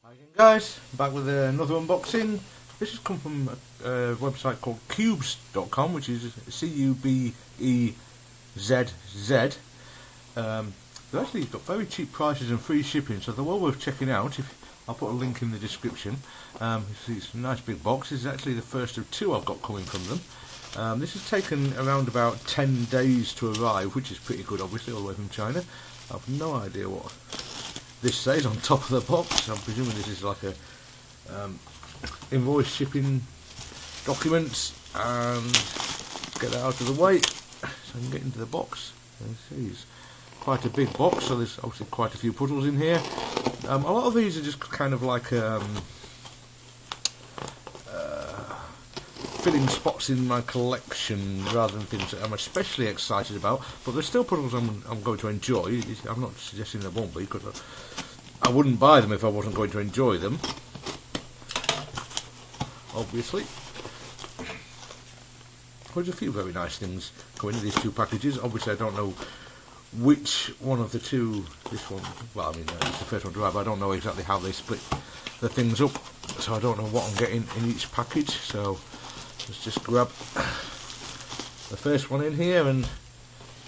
Hi again guys, back with another unboxing. This has come from a website called cubes.com, which is C-U-B-E-Z-Z. They've actually got very cheap prices and free shipping, so they're well worth checking out. I'll put a link in the description. It's a nice big box. This is actually the first of two I've got coming from them. This has taken around about 10 days to arrive, which is pretty good, obviously, all the way from China. I've no idea what this says on top of the box. I'm presuming this is like a invoice shipping documents, and get that out of the way so I can get into the box. It's quite a big box, so there's obviously quite a few puzzles in here. A lot of these are just kind of like filling spots in my collection rather than things that I'm especially excited about, but there's still puzzles I'm going to enjoy. I'm not suggesting there won't be, because I wouldn't buy them if I wasn't going to enjoy them, obviously. There's a few very nice things going in these two packages. Obviously I don't know which one of the two, this one, well, I mean, it's the first one to have, but I don't know exactly how they split the things up, so I don't know what I'm getting in each package. So let's just grab the first one in here and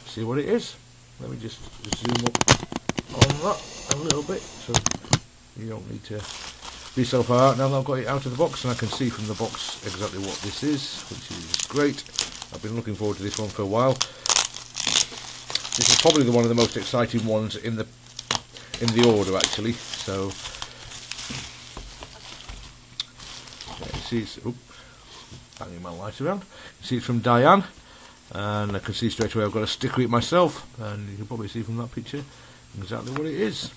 see what it is. Let me just zoom up on that a little bit, so you don't need to be so far out. Now that I've got it out of the box, and I can see from the box exactly what this is, which is great. I've been looking forward to this one for a while. This is probably one of the most exciting ones in the order, actually. So you see, it's banging my light around. You see it's from Dayan, and I can see straight away I've got a sticker it myself, and you can probably see from that picture exactly what it is.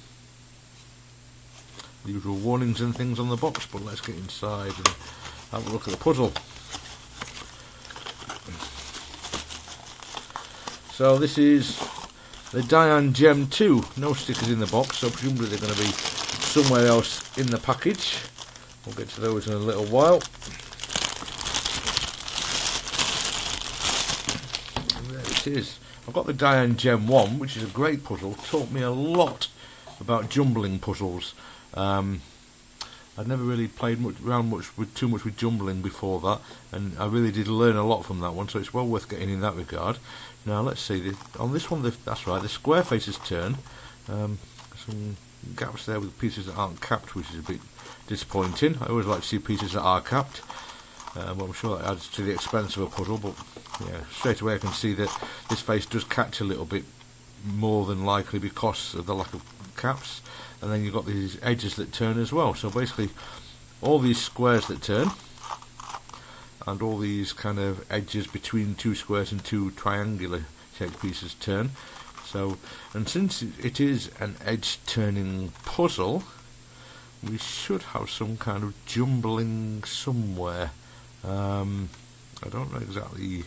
The usual warnings and things on the box, but let's get inside and have a look at the puzzle. So this is the Dayan Gem II. No stickers in the box, so presumably they're going to be somewhere else in the package. We'll get to those in a little while. And there it is. I've got the Dayan Gem I, which is a great puzzle. Taught me a lot about jumbling puzzles. I'd never really played too much with jumbling before that, and I really did learn a lot from that one, so it's well worth getting in that regard. Now let's see, on this one, that's right, the square faces turn. Some gaps there with pieces that aren't capped, which is a bit disappointing. I always like to see pieces that are capped. Well, I'm sure that adds to the expense of a puzzle, but yeah, straight away I can see that this face does catch a little bit more than likely because of the lack of caps. And then you've got these edges that turn as well. So basically all these squares that turn, and all these kind of edges between two squares and two triangular shaped pieces turn. So, and since it is an edge turning puzzle, we should have some kind of jumbling somewhere. I don't know exactly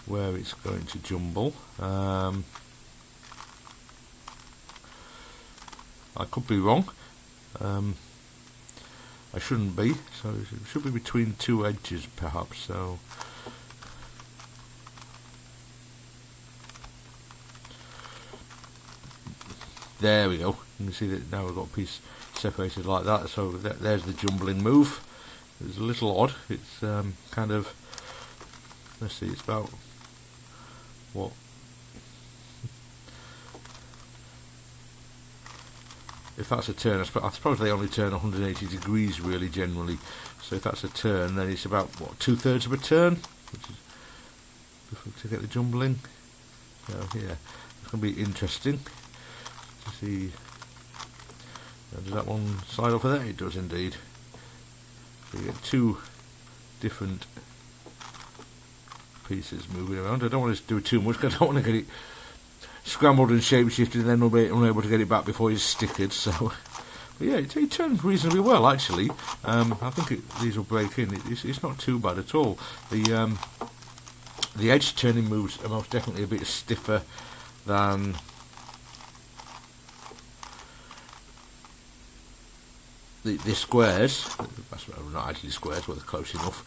where it's going to jumble. I could be wrong. I shouldn't be. So it should be between two edges, perhaps. So there we go. You can see that now we've got a piece separated like that. So there's the jumbling move. It's a little odd. It's kind of, let's see, it's about what? If that's a turn, I suppose they only turn 180 degrees really generally. So if that's a turn, then it's about what, 2/3 of a turn, which is to get the jumbling. So yeah, it's going to be interesting to see. Does that one slide over there? It does indeed. So you get two different pieces moving around. I don't want to do too much because I don't want to get it scrambled and shape-shifted and then unable to get it back before he's stickered. So, but yeah, it turns reasonably well actually. I think these will break in. It's not too bad at all. The edge turning moves are most definitely a bit stiffer than the squares. That's not actually squares, but they're close enough.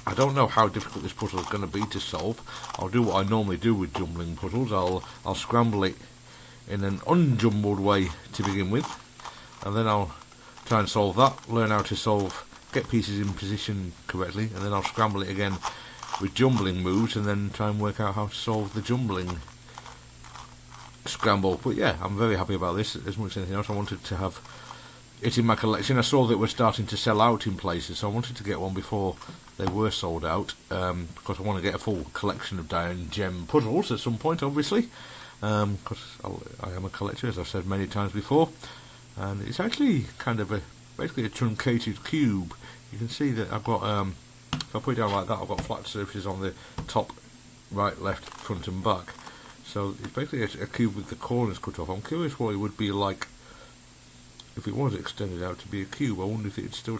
I don't know how difficult this puzzle is going to be to solve. I'll do what I normally do with jumbling puzzles. I'll scramble it in an unjumbled way to begin with, and then I'll try and solve that, learn how to get pieces in position correctly, and then I'll scramble it again with jumbling moves, and then try and work out how to solve the jumbling scramble. But yeah, I'm very happy about this. As much as anything else, I wanted to have it in my collection. I saw that it was starting to sell out in places, so I wanted to get one before they were sold out, because I want to get a full collection of Dayan Gem puzzles at some point, obviously, because I am a collector, as I've said many times before. And it's actually kind of basically a truncated cube. You can see that I've got, if I put it down like that, I've got flat surfaces on the top, right, left, front and back. So it's basically a cube with the corners cut off. I'm curious what it would be like if it was extended out to be a cube. I wonder if it'd still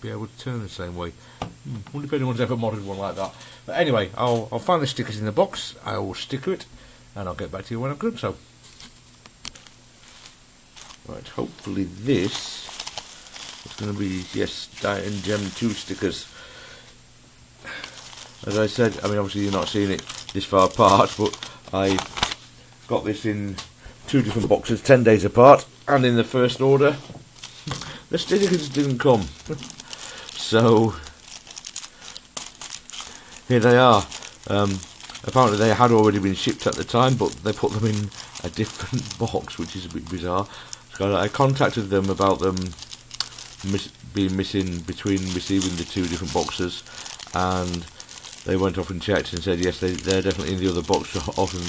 be able to turn the same way. I wonder if anyone's ever modded one like that. But anyway, I'll find the stickers in the box, I will sticker it, and I'll get back to you when I've done so. Right, hopefully this is going to be, yes, Dayan Gem II stickers. As I said, I mean, obviously you're not seeing it this far apart, but I got this in 2 different boxes, 10 days apart, and in the first order the stickers didn't come. So here they are. Apparently they had already been shipped at the time, but they put them in a different box, which is a bit bizarre. So I contacted them about them being missing between receiving the 2 different boxes, and they went off and checked and said yes, they're definitely in the other box often,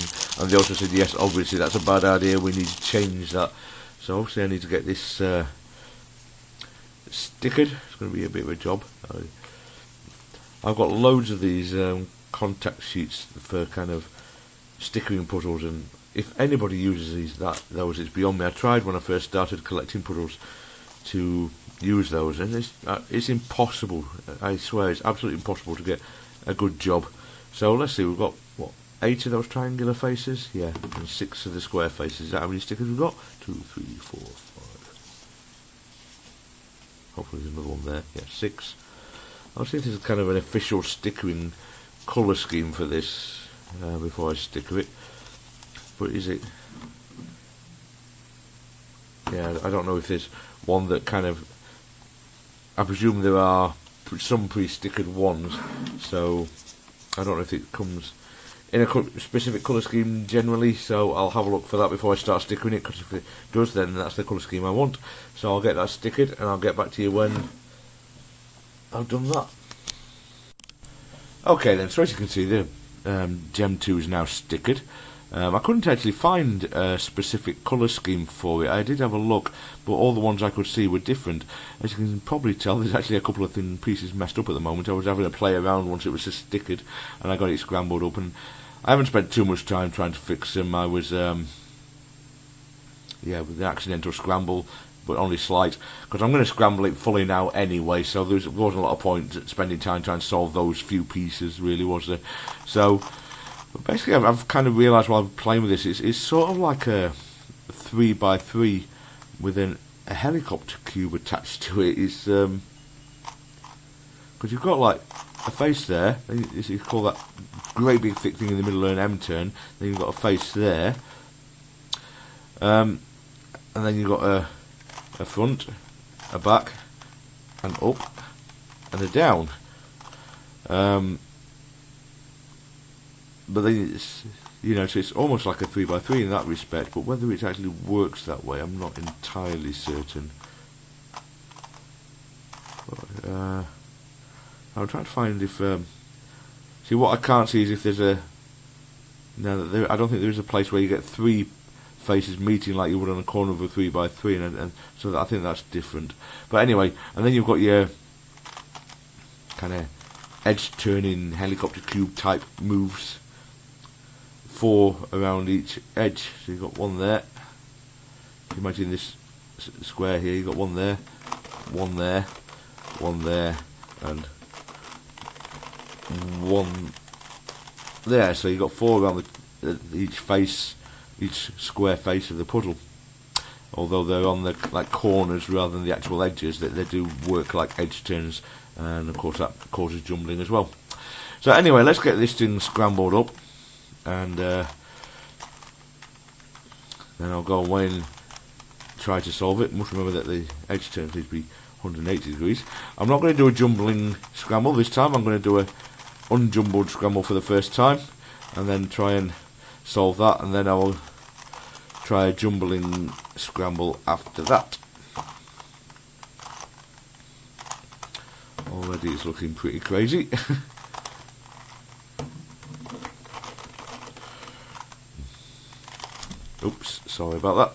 and they also said yes, obviously that's a bad idea, we need to change that. So obviously I need to get this stickered. It's going to be a bit of a job. I've got loads of these contact sheets for kind of stickering puzzles, and if anybody uses those, it's beyond me. I tried when I first started collecting puzzles to use those, and it's impossible. I swear, it's absolutely impossible to get a good job. So let's see, we've got what, 8 of those triangular faces, yeah, and 6 of the square faces. Is that how many stickers we've got? 2, 3, 4, 5. Hopefully there's another one there. Yeah, 6. I'll see if there's kind of an official stickering colour scheme for this before I sticker it. But is it? Yeah, I don't know if there's one that kind of, I presume there are some pre-stickered ones, so I don't know if it comes in a specific colour scheme generally, so I'll have a look for that before I start stickering it, because if it does, then that's the colour scheme I want. So I'll get that stickered and I'll get back to you when I've done that. Okay then, so as you can see, the Gem 2 is now stickered. I couldn't actually find a specific colour scheme for it. I did have a look, but all the ones I could see were different. As you can probably tell, there's actually a couple of thin pieces messed up at the moment. I was having a play around once it was just stickered, and I got it scrambled up, and I haven't spent too much time trying to fix them. I was, with the accidental scramble, but only slight, because I'm going to scramble it fully now anyway, so there wasn't a lot of point spending time trying to solve those few pieces, really, was there? So but basically, I've kind of realised while I'm playing with this, it's sort of like a 3x3 with a helicopter cube attached to it. It's because you've got like a face there, you call that great big thick thing in the middle of an M turn. Then you've got a face there, and then you've got a front, a back, an up, and a down. But then it's, so it's almost like a 3x3 in that respect, but whether it actually works that way, I'm not entirely certain. But, I'm trying to find if, see, what I can't see is if there's I don't think there is a place where you get 3 faces meeting like you would on a corner of a 3x3, and so I think that's different. But anyway, and then you've got your kind of edge turning helicopter cube type moves, 4 around each edge. So you've got one there. Imagine this square here. You've got one there, one there, one there, and one there. So you've got 4 around each face, each square face of the puzzle. Although they're on the corners rather than the actual edges, they do work like edge turns, and of course that causes jumbling as well. So anyway, let's get this thing scrambled up, and then I'll go away and try to solve it. Must remember that the edge turns need to be 180 degrees. I'm not going to do a jumbling scramble this time. I'm going to do a unjumbled scramble for the first time, and then try and solve that, and then I will try a jumbling scramble after that. Already it's looking pretty crazy. Oops, sorry about that.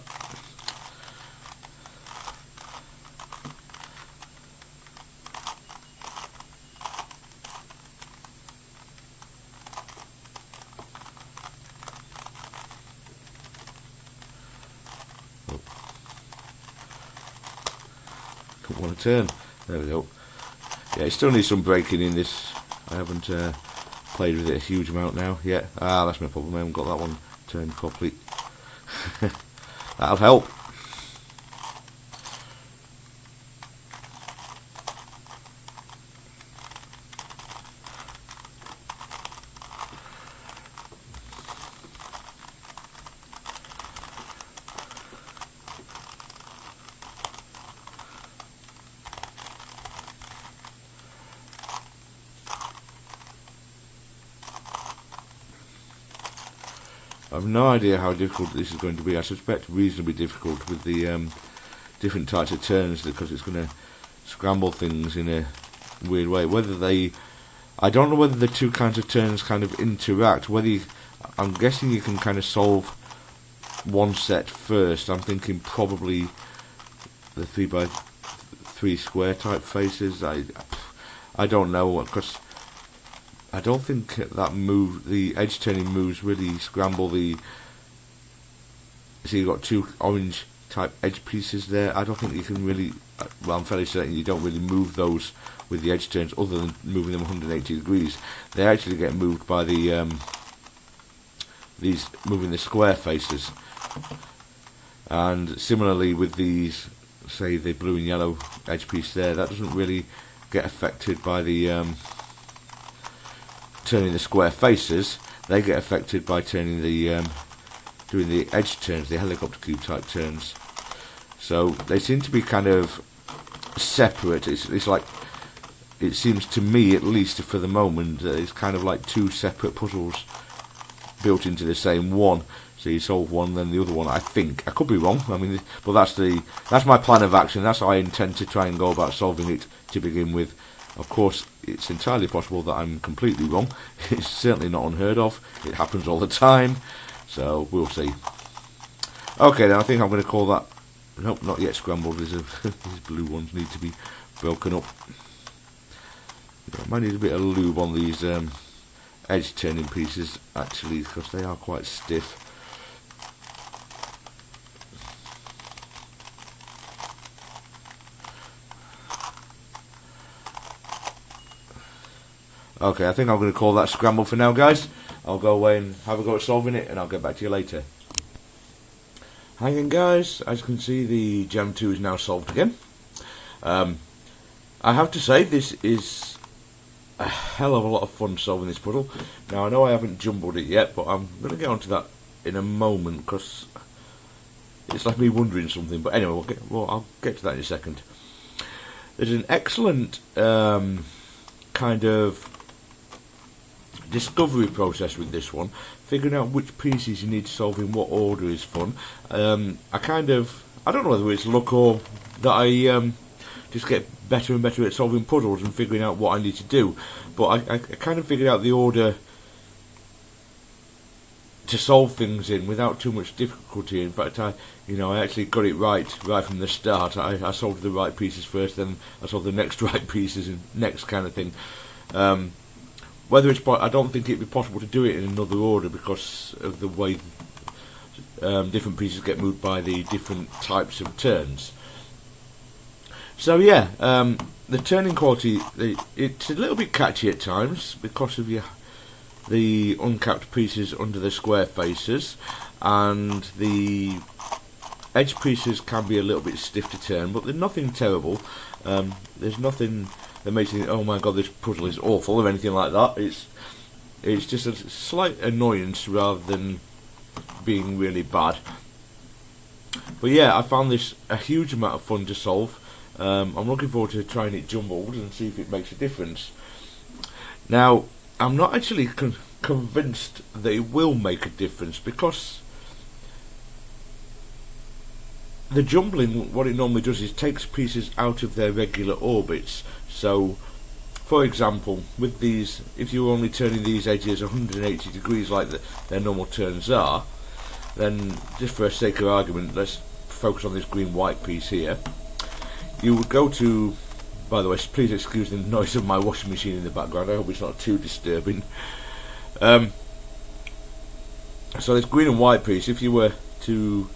Don't want to turn. There we go. Yeah, it still needs some breaking in this. I haven't played with it a huge amount now yet. That's my problem. I haven't got that one turned properly. That'll help. I have no idea how difficult this is going to be. I suspect reasonably difficult with the different types of turns, because it's going to scramble things in a weird way. I don't know whether the two kinds of turns kind of interact. I'm guessing you can kind of solve one set first. I'm thinking probably the 3x3 square type faces. I don't know, because I don't think that the edge turning moves really scramble the. See, you've got two orange type edge pieces there. I don't think you can really. Well, I'm fairly certain you don't really move those with the edge turns, other than moving them 180 degrees. They actually get moved by the these moving the square faces. And similarly with these, say the blue and yellow edge piece there, that doesn't really get affected by the turning the square faces. They get affected by turning the doing the edge turns, the helicopter cube type turns. So they seem to be kind of separate. It's like, it seems to me, at least for the moment, it's kind of like two separate puzzles built into the same one. So you solve one, then the other one. I think I could be wrong. I mean, but that's my plan of action. That's how I intend to try and go about solving it to begin with. Of course, it's entirely possible that I'm completely wrong. It's certainly not unheard of. It happens all the time. So we'll see. Okay, then I think I'm going to call that. Nope, not yet scrambled. These blue ones need to be broken up. I might need a bit of lube on these edge turning pieces, actually, because they are quite stiff. Okay, I think I'm going to call that scramble for now, guys. I'll go away and have a go at solving it, and I'll get back to you later. Hi again, guys. As you can see, the Gem 2 is now solved again. I have to say, this is a hell of a lot of fun solving this puzzle. Now, I know I haven't jumbled it yet, but I'm going to get onto that in a moment, because it's like me wondering something. But anyway, I'll get to that in a second. There's an excellent kind of discovery process with this one. Figuring out which pieces you need to solve in what order is fun. I don't know whether it's luck or that I just get better and better at solving puzzles and figuring out what I need to do, but I kind of figured out the order to solve things in without too much difficulty. In fact, I actually got it right from the start. I solved the right pieces first, then I solved the next right pieces and next kind of thing. I don't think it'd be possible to do it in another order because of the way different pieces get moved by the different types of turns. So yeah, the turning quality, it's a little bit catchy at times because of the uncapped pieces under the square faces, and the edge pieces can be a little bit stiff to turn, but they're nothing terrible. There's nothing that makes you think, oh my god, this puzzle is awful, or anything like that. It's just a slight annoyance rather than being really bad. But yeah, I found this a huge amount of fun to solve. I'm looking forward to trying it jumbled and see if it makes a difference. Now, I'm not actually convinced that it will make a difference, because the jumbling, what it normally does is takes pieces out of their regular orbits. So, for example, with these, if you're only turning these edges 180 degrees like their normal turns are, then just for sake of argument, let's focus on this green-white piece here. You would go to, by the way, please excuse the noise of my washing machine in the background, I hope it's not too disturbing. So this green and white piece, if you were to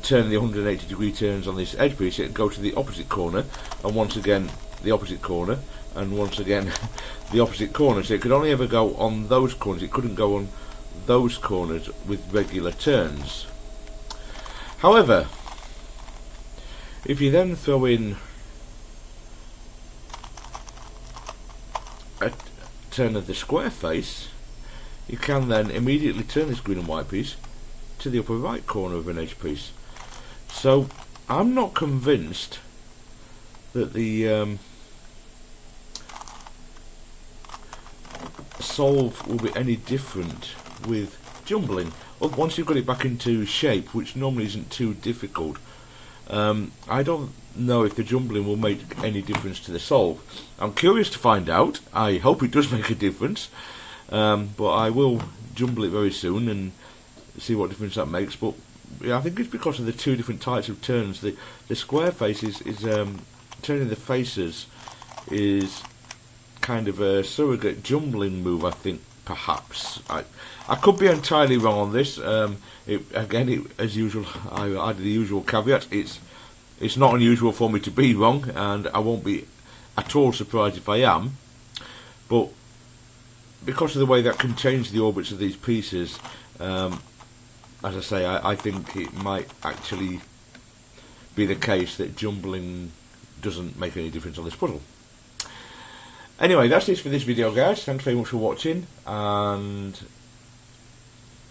turn the 180 degree turns on this edge piece, it would go to the opposite corner, and once again the opposite corner, and once again the opposite corner. So it could only ever go on those corners, it couldn't go on those corners with regular turns. However, if you then throw in a turn of the square face, you can then immediately turn this green and white piece to the upper right corner of an edge piece. So I'm not convinced that the solve will be any different with jumbling. Once you've got it back into shape, which normally isn't too difficult, I don't know if the jumbling will make any difference to the solve. I'm curious to find out. I hope it does make a difference, but I will jumble it very soon and see what difference that makes. But yeah, I think it's because of the two different types of turns. The square face is turning the faces is kind of a surrogate jumbling move, I think, perhaps. I could be entirely wrong on this. As usual, I add the usual caveat. It's not unusual for me to be wrong, and I won't be at all surprised if I am. But because of the way that can change the orbits of these pieces, as I say, I think it might actually be the case that jumbling doesn't make any difference on this puzzle. Anyway, that's it for this video, guys. Thanks very much for watching, and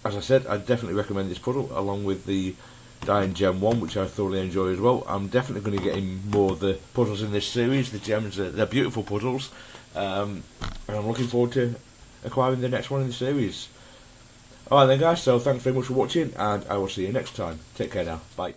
as I said, I definitely recommend this puzzle along with the Dayan Gem I, which I thoroughly enjoy as well. I'm definitely going to be getting more of the puzzles in this series. The gems, they're beautiful puzzles, and I'm looking forward to acquiring the next one in the series. Alright then, guys, so thanks very much for watching, and I will see you next time. Take care now. Bye.